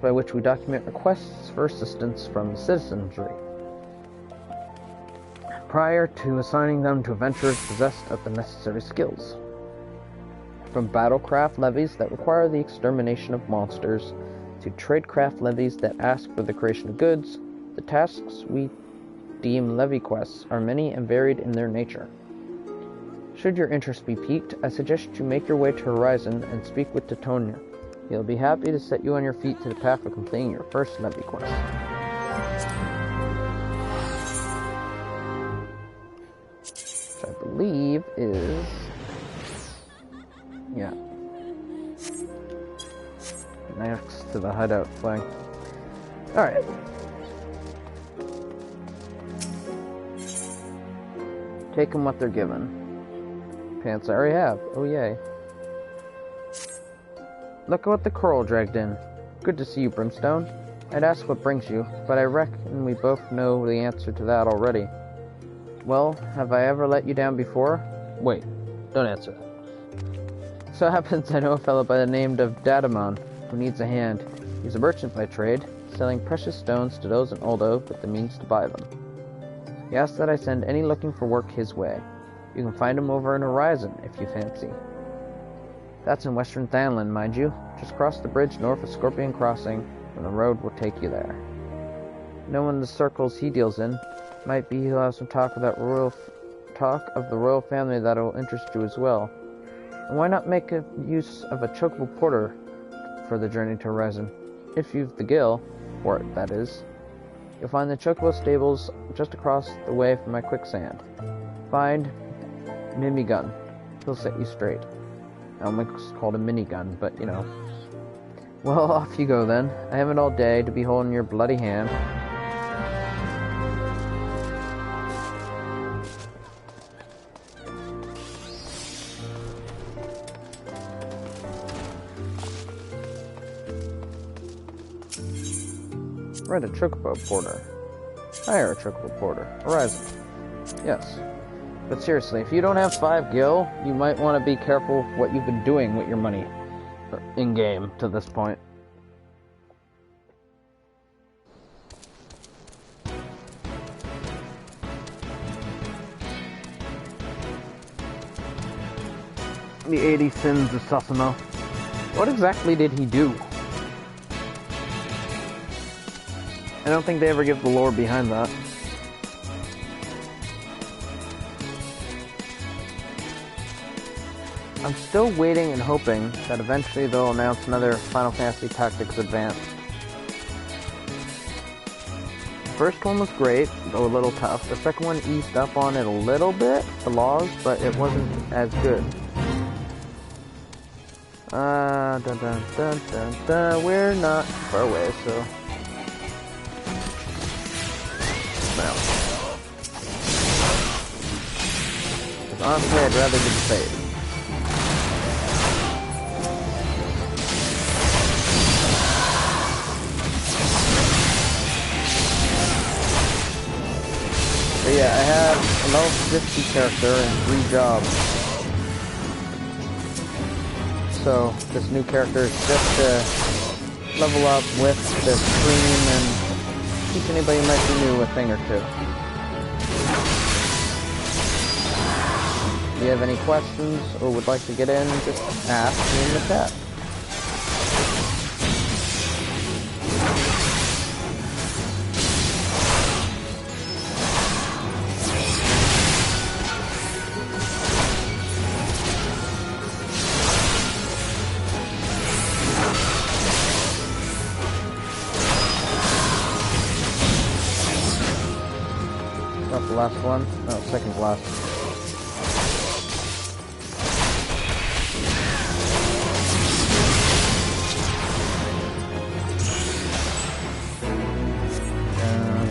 by which we document requests for assistance from citizenry, prior to assigning them to adventurers possessed of the necessary skills. From battlecraft levies that require the extermination of monsters, to tradecraft levies that ask for the creation of goods, the tasks we deem levy quests are many and varied in their nature. Should your interest be piqued, I suggest you make your way to Horizon and speak with Titonia. He'll be happy to set you on your feet to the path of completing your first levy quest. Which I believe is... yeah. Next to the hideout flag. Alright. Take them what they're given. Pants I already have. Oh yay. Look at what the coral dragged in. Good to see you, Brimstone. I'd ask what brings you, but I reckon we both know the answer to that already. Well, have I ever let you down before? Wait, don't answer that. So happens I know a fellow by the name of Dadamon, who needs a hand. He's a merchant by trade, selling precious stones to those in Oldo with the means to buy them. He asks that I send any looking for work his way. You can find him over in Horizon, if you fancy. That's in Western Thanland, mind you. Just cross the bridge north of Scorpion Crossing, and the road will take you there. Knowing the circles he deals in, might be he'll have some talk of the royal family that'll interest you as well. And why not make a use of a chocobo porter for the journey to Horizon? If you've the gil, for it, that is. You'll find the chocobo stables just across the way from my quicksand. Find Mimigun. He'll set you straight. I almost called a minigun, but you know. Well, off you go then. I haven't all day to be holding your bloody hand. Rent a chocobo porter. Hire a chocobo porter. Horizon. Yes. But seriously, if you don't have 5 gil, you might want to be careful what you've been doing with your money in-game to this point. The 80 Sins of Susumu. What exactly did he do? I don't think they ever give the lore behind that. I'm still waiting and hoping that eventually they'll announce another Final Fantasy Tactics Advance. The first one was great, though a little tough. The second one eased up on it a little bit, the laws, but it wasn't as good. Dun dun dun dun dun. We're not far away, so... Well. Because honestly, I'd rather do the fade. But yeah, I have a level 50 character and 3 jobs. So, this new character is just to level up with the stream and teach anybody who might be new a thing or two. If you have any questions or would like to get in, just ask me in the chat. The last one? No, second to last.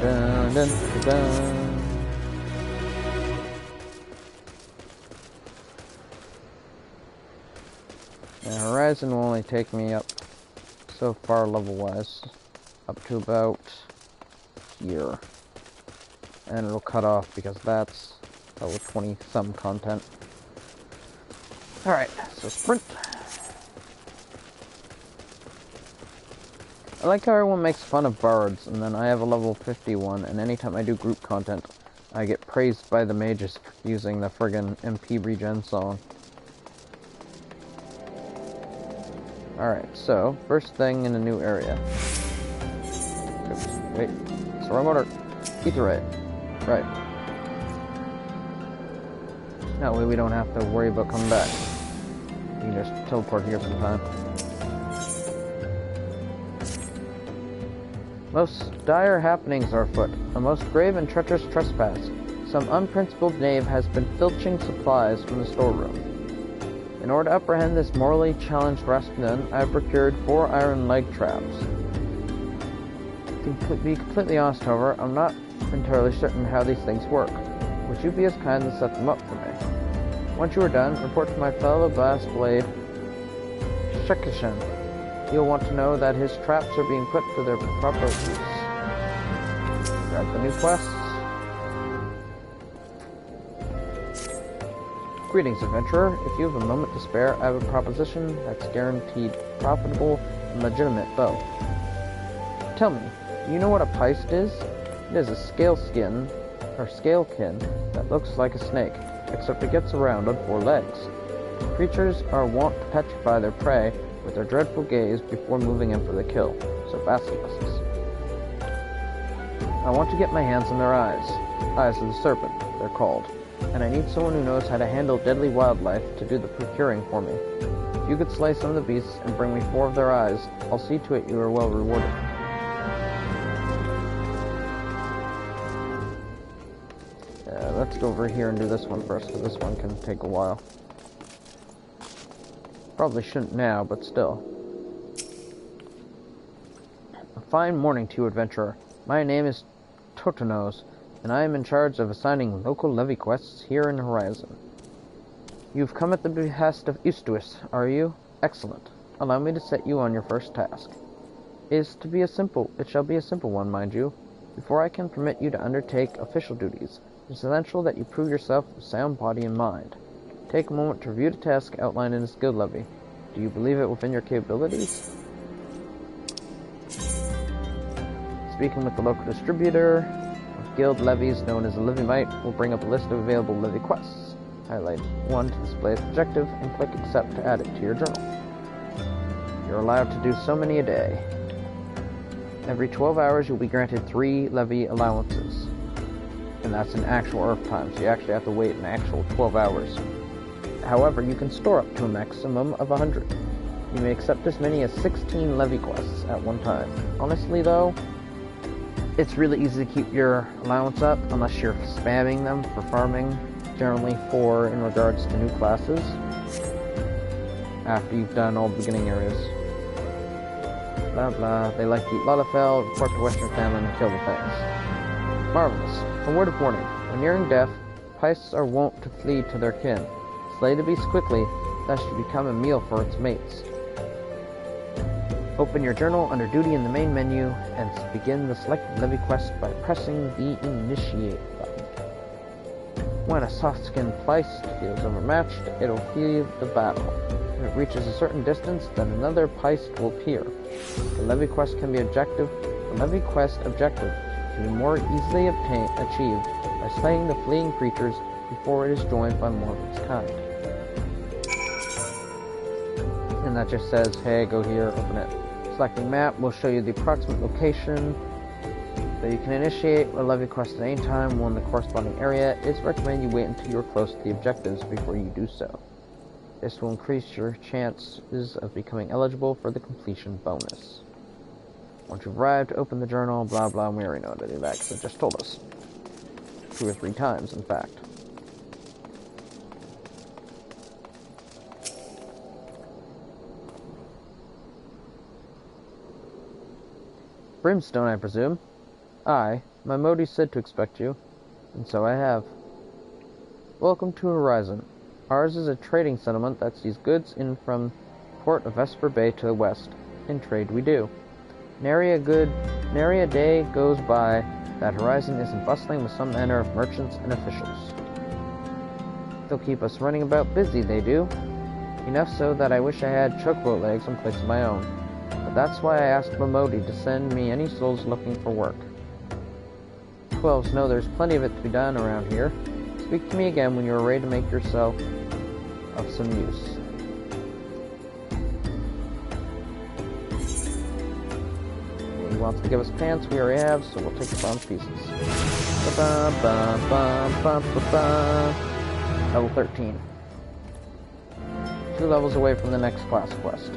Dun, dun, dun, dun. Now, Horizon will only take me up so far level-wise, up to about here. And it'll cut off because that's level 20 some content. Alright, so sprint. I like how everyone makes fun of bards, and then I have a level 51, and anytime I do group content, I get praised by the mages for using the friggin' MP regen song. Alright, so, first thing in a new area. Oops, wait, it's the wrong order. Etherite. Right. That way we don't have to worry about coming back. You can just teleport here sometime. Most dire happenings are afoot. A most grave and treacherous trespass. Some unprincipled knave has been filching supplies from the storeroom. In order to apprehend this morally challenged rascal, I have procured 4 iron leg traps. To be completely honest, however, I'm not entirely certain how these things work. Would you be as kind as set them up for me? Once you are done, report to my fellow blast blade, Shekishan. You'll want to know that his traps are being put to their proper use. Grab the new quests. Greetings, adventurer. If you have a moment to spare, I have a proposition that's guaranteed profitable and legitimate bow. Tell me, do you know what a peist is? It is a scalekin that looks like a snake, except it gets around on 4 legs. Creatures are wont to petrify their prey with their dreadful gaze before moving in for the kill, so basilisks. I want to get my hands on their eyes. Eyes of the serpent, they're called. And I need someone who knows how to handle deadly wildlife to do the procuring for me. If you could slay some of the beasts and bring me 4 of their eyes, I'll see to it you are well rewarded. Let's go over here and do this one first, because this one can take a while. Probably shouldn't now, but still. A fine morning to you, adventurer. My name is Totonos, and I am in charge of assigning local levy quests here in Horizon. You've come at the behest of Eustace, are you? Excellent. Allow me to set you on your first task. It shall be a simple one, mind you. Before I can permit you to undertake official duties, it is essential that you prove yourself of sound body and mind. Take a moment to review the task outlined in the skill levy. Do you believe it within your capabilities? Speaking with the local distributor of guild levies known as a levy-mite will bring up a list of available levy quests. Highlight 1 to display its objective and click accept to add it to your journal. You're allowed to do so many a day. Every 12 hours you'll be granted 3 levy allowances. And that's in actual Earth time, so you actually have to wait an actual 12 hours. However, you can store up to a maximum of 100. You may accept as many as 16 levy quests at one time. Honestly though, it's really easy to keep your allowance up unless you're spamming them for farming, generally for in regards to new classes, after you've done all the beginning areas. Blah blah, they like to eat Lalafell, report to Western famine, and kill the things. Marvelous. A word of warning. When nearing death, peists are wont to flee to their kin. Slay the beast quickly, lest you become a meal for its mates. Open your journal under duty in the main menu, and begin the selected levy quest by pressing the Initiate button. When a soft-skinned Pleist feels overmatched, it'll flee the battle. If it reaches a certain distance, then another Pleist will appear. The levy quest objective can be more easily achieved by slaying the fleeing creatures before it is joined by more of its kind. And that just says, hey, go here, open it. Selecting map will show you the approximate location that you can initiate a levy quest at any time when the corresponding area. It's recommended you wait until you are close to the objectives before you do so. This will increase your chances of becoming eligible for the completion bonus. Once you've arrived, open the journal, blah blah, and we already know how to do that because it just told us. 2 or 3 times, in fact. Brimstone, I presume? Aye, my Modi said to expect you, and so I have. Welcome to Horizon. Ours is a trading settlement that sees goods in from port of Vesper Bay to the west. In trade we do. Nary a day goes by that Horizon isn't bustling with some manner of merchants and officials. They'll keep us running about busy, they do. Enough so that I wish I had chocobo legs in place of my own. But that's why I asked Momodi to send me any souls looking for work. 12s know there's plenty of it to be done around here. Speak to me again when you're ready to make yourself of some use. He wants to give us pants, we already have, so we'll take the bomb pieces. Level 13. 2 levels away from the next class quest.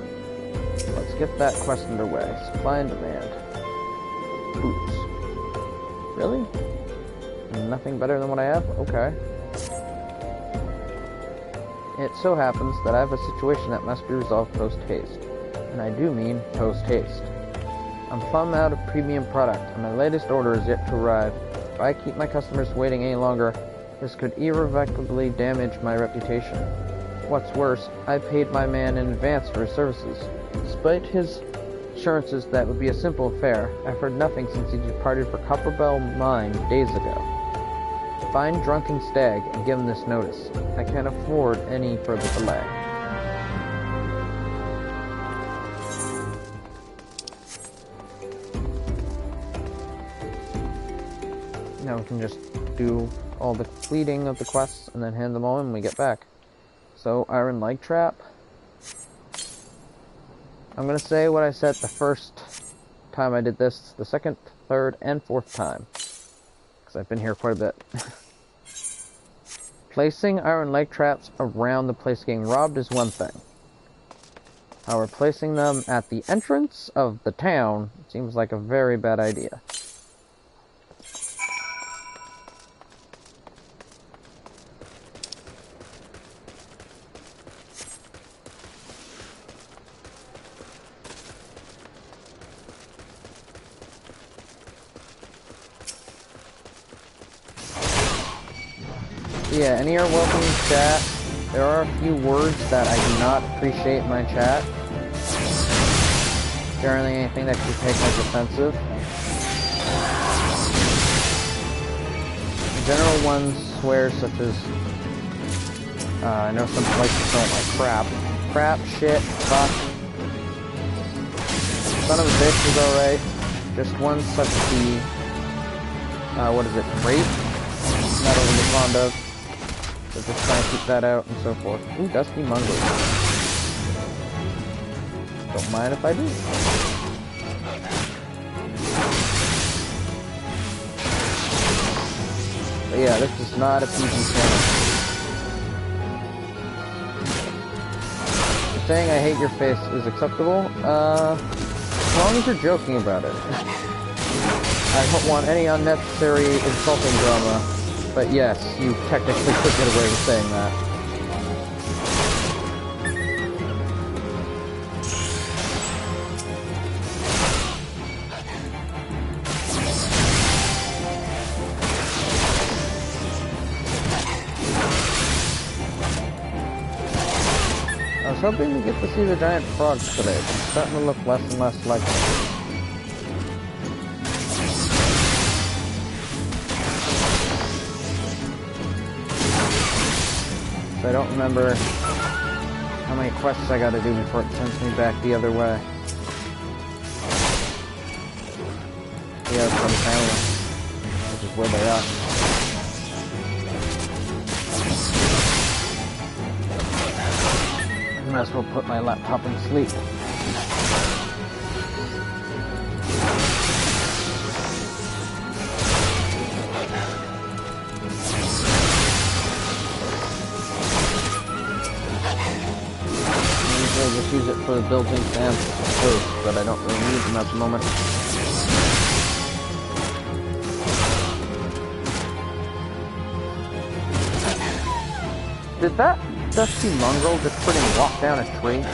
Let's get that quest underway. Supply and demand. Boots. Really? Nothing better than what I have? Okay. It so happens that I have a situation that must be resolved post-haste. And I do mean post-haste. I'm plumb out of premium product, and my latest order is yet to arrive. If I keep my customers waiting any longer, this could irrevocably damage my reputation. What's worse, I paid my man in advance for his services. Despite his assurances that it would be a simple affair, I've heard nothing since he departed for Copperbell Mine days ago. Find Drunken Stag and give him this notice. I can't afford any further delay. Now we can just do all the completing of the quests and then hand them all in when we get back. So, Iron Leg Trap. I'm gonna say what I said the first time I did this, the second, third, and fourth time. Because I've been here quite a bit. Placing iron leg traps around the place getting robbed is one thing. However, placing them at the entrance of the town seems like a very bad idea. Yeah, any are welcome in chat. There are a few words that I do not appreciate in my chat. Generally anything that could be taken as offensive. The general ones swear such as, I know some places don't like crap. Crap, shit, fuck. Son of a bitch is alright. Just one such as the, what is it, rape? Not overly fond of. So just trying to keep that out and so forth. Ooh, Dusty Mongrel. Don't mind if I do. But yeah, this is not a PG channel. Saying I hate your face is acceptable, as long as you're joking about it. I don't want any unnecessary insulting drama. But yes, you technically could get away with saying that. I was hoping to get to see the giant frogs today, but it's starting to look less and less likely. I don't remember how many quests I gotta do before it sends me back the other way. Yeah, from Canada, which is where they are. I might as well put my laptop in sleep. Just use it for the buildings and posts, but I don't really need them at the moment. Did that dusty mongrel just freaking walk down a tree?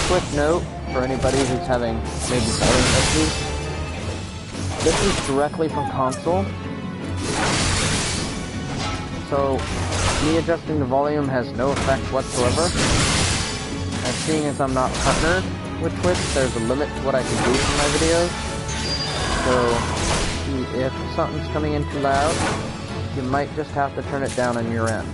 Quick note for anybody who's having maybe volume issues. This is directly from console. So me adjusting the volume has no effect whatsoever. And seeing as I'm not partnered with Twitch, there's a limit to what I can do for my videos. So if something's coming in too loud, you might just have to turn it down on your end.